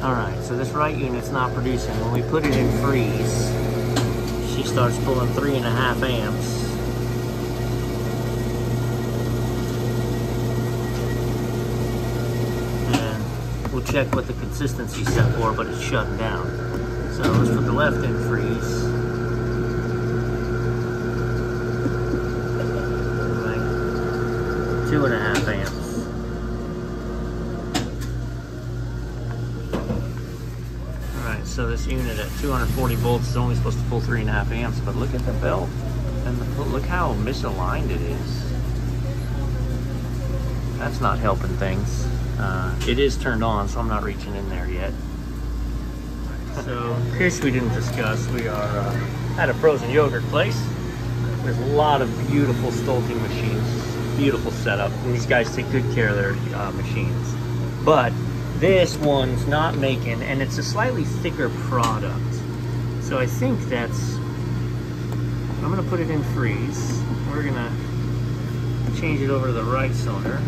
Alright, so this right unit's not producing. When we put it in freeze, she starts pulling 3.5 amps. And we'll check what the consistency's set for, but it's shutting down. So let's put the left in freeze. Like 2.5 amps. So this unit at 240 volts is only supposed to pull 3.5 amps, but look at the belt and look how misaligned it is. That's not helping things. It is turned on, so I'm not reaching in there yet. So, in case we didn't discuss, we are at a frozen yogurt place. There's a lot of beautiful Stoelting machines, beautiful setup, and these guys take good care of their machines. But this one's not making, and it's a slightly thicker product. So I think that's, I'm gonna put it in freeze. We're gonna change it over to the right cylinder.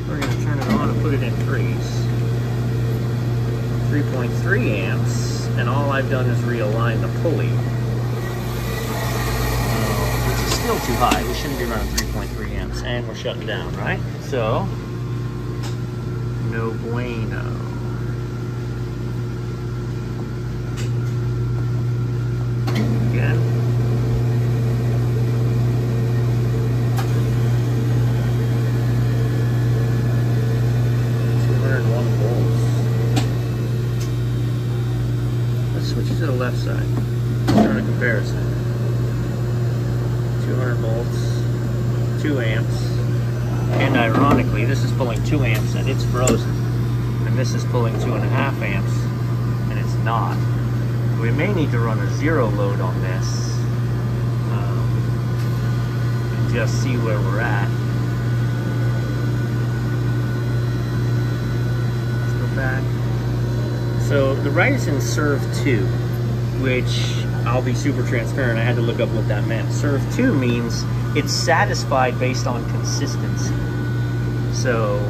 We're gonna turn it on and put it in freeze. 3.3 amps, and all I've done is realign the pulley. Which is still too high. We shouldn't be running 3.3 amps, and we're shutting down, right? So, no bueno. Again. Switch to the left side. Start a comparison. 200 volts, 2 amps, and ironically, this is pulling 2 amps and it's frozen, and this is pulling 2.5 amps and it's not. We may need to run a zero load on this and just see where we're at. Let's go back. So the right is in serve 2, which I'll be super transparent. I had to look up what that meant. Serve 2 means it's satisfied based on consistency. So,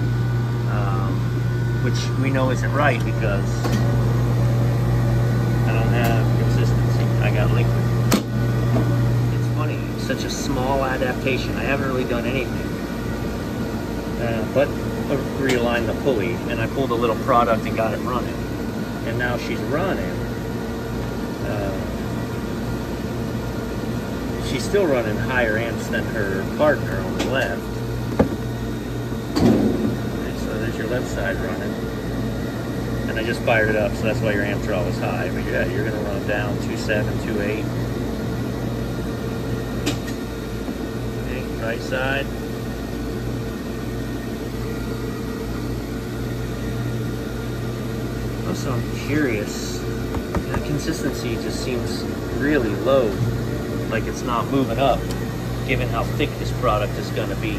which we know isn't right because I don't have consistency. I got liquid. It's funny, it's such a small adaptation. I haven't really done anything. But realigned the pulley, and I pulled a little product and got it running. And now she's running. She's still running higher amps than her partner on the left. Okay, so there's your left side running. And I just fired it up, so that's why your amps are always high. But yeah, you're gonna run down 2.7, 2.8. Okay, right side. Also, I'm curious, the consistency just seems really low, like it's not moving up, given how thick this product is going to be.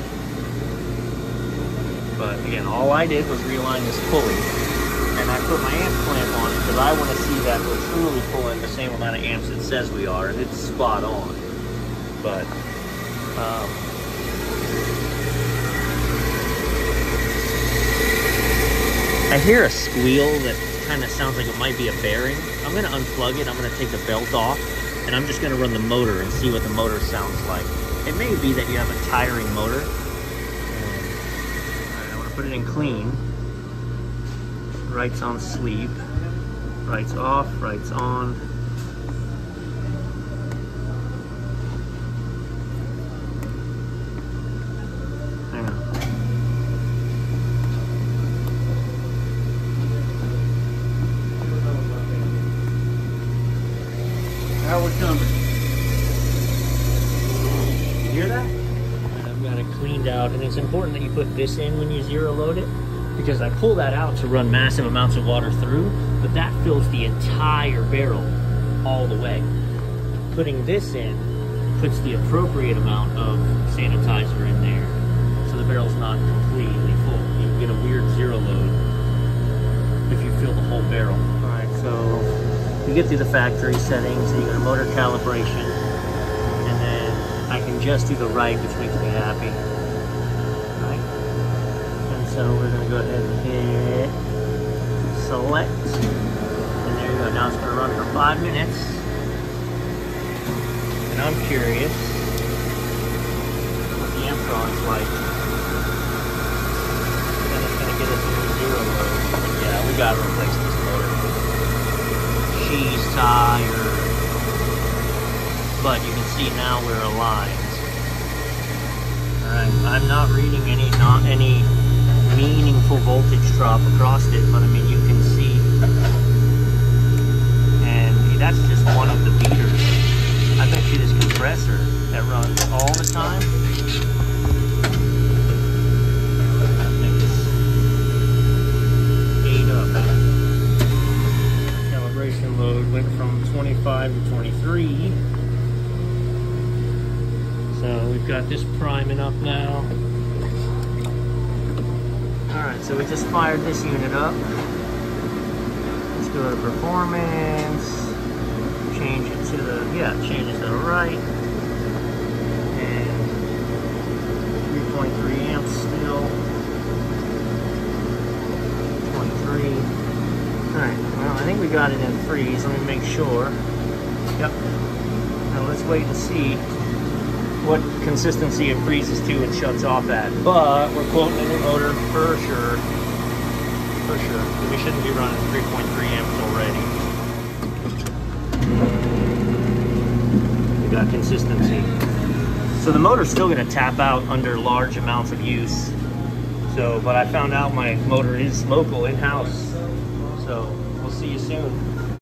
But again, all I did was realign this pulley, and I put my amp clamp on it because I want to see that we're truly pulling the same amount of amps it says we are, and it's spot on. But, I hear a squeal that kind of sounds like it might be a bearing. I'm going to unplug it. I'm going to take the belt off, and I'm just going to run the motor and see what the motor sounds like. It may be that you have a tiring motor. Alright, I want to put it in clean. Right's on sleep. Right's off. Right's on. Hang on. We're coming. You hear that? I've got it cleaned out, and it's important that you put this in when you zero load it, because I pull that out to run massive amounts of water through, but that fills the entire barrel all the way. Putting this in puts the appropriate amount of sanitizer in there, so the barrel's not completely full. You get a weird zero load if you fill the whole barrel. All right, so you get through the factory settings, and you go to motor calibration, and then I can just do the right, which makes me happy. Right? And so we're going to go ahead and hit select. And there you go. Now it's going to run for 5 minutes. And I'm curious what the amp draw is like. Then it's going to get us into zero load. Yeah, we got to replace this motor. She's tired. But you can see now we're aligned. Alright, I'm not reading any meaningful voltage drop across it, but I mean you can see. And that's just one of the beaters. I bet you this compressor that runs all the time. I think it's ate up. Calibration load went from 25 to 23. So we've got this priming up now. Alright, so we just fired this unit up. Let's go to performance. Change it to the, change it to the right. And 3.3 amps still. 23. Alright, well I think we got it in freeze. Let me make sure. Yep. Now let's wait and see what consistency it freezes to and shuts off at. But we're quoting a new motor for sure. For sure. We shouldn't be running 3.3 amps already. We got consistency. So the motor's still gonna tap out under large amounts of use. So, but I found out my motor is local in-house. So we'll see you soon.